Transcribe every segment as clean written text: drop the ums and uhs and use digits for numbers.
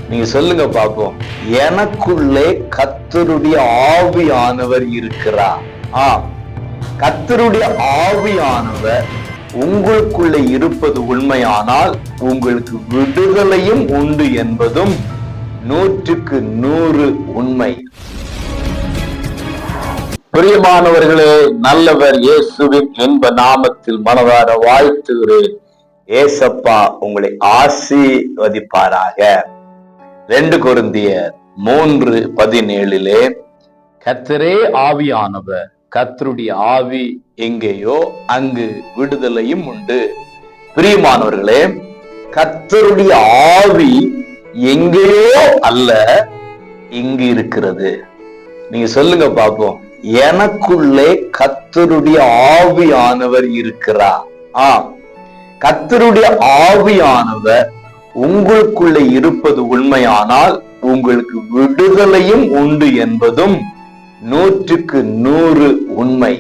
நீங்க சொல்லுங்க பாப்போம். எனக்குள்ளே கர்த்தருடைய ஆவியானவர் இருக்கிறார். கர்த்தருடைய ஆவியானவர் உங்களுக்குள்ளே இருப்பது உண்மையானால் உங்களுக்கு விடுதலையும் உண்டு என்பதும் 100க்கு 100 உண்மை. பிரியமானவர்களே, நல்லவர் இயேசுவின் இன்ப நாமத்தில் மனதார வாழ்த்துகிறேன். ஏசப்பா உங்களை ஆசீர்வதிப்பாராக. 2 கொரிந்தியர் 3:17 கர்த்தரே ஆவியானவர், கர்த்தருடைய ஆவி எங்கேயோ அங்கு விடுதலையும் உண்டு. பிரியமானவர்களே, கர்த்தருடைய ஆவி எங்கேயோ அல்ல, இங்கு இருக்கிறது. நீங்க சொல்லுங்க பாப்போம். எனக்குள்ளே கர்த்தருடைய ஆவியானவர் இருக்கிறார். கர்த்தருடைய ஆவியானவர் உங்களுக்குள்ளே இருப்பது உண்மையானால் உங்களுக்கு விடுதலையும் உண்டு என்பதும் 100க்கு 100 உண்மை.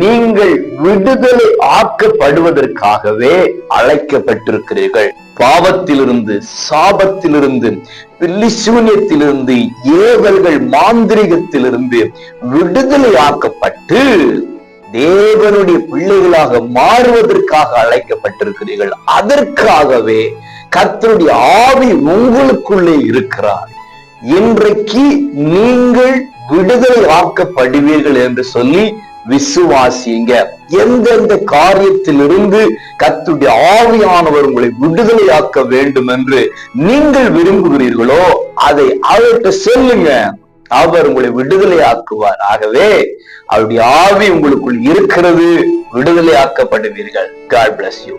நீங்கள் விடுதலை ஆக்கப்படுவதற்காகவே அழைக்கப்பட்டிருக்கிறீர்கள். பாவத்திலிருந்து, சாபத்திலிருந்து, பில்லிசூன்யத்திலிருந்து, ஏவல்கள், மாந்திரிகத்திலிருந்து விடுதலை ஆக்கப்பட்டு தேவனுடைய பிள்ளைகளாக மாறுவதற்காக அழைக்கப்பட்டிருக்கிறீர்கள். அதற்காகவே கர்த்தருடைய ஆவி உங்களுக்குள்ளே இருக்கிறார். இன்றைக்கு நீங்கள் விடுதலை ஆக்கப்படுவீர்கள் என்று சொல்லி விசுவாசிங்க. எந்தெந்த காரியத்திலிருந்து கர்த்தருடைய ஆவியானவர் உங்களை விடுதலையாக்க வேண்டும் என்று நீங்கள் விரும்புகிறீர்களோ அதை அவர்கிட்ட சொல்லுங்க. அவர் உங்களை விடுதலையாக்குவார். ஆகவே அவருடைய ஆவி உங்களுக்குள் இருக்கிறது, விடுதலையாக்கப்படுவீர்கள். God bless you.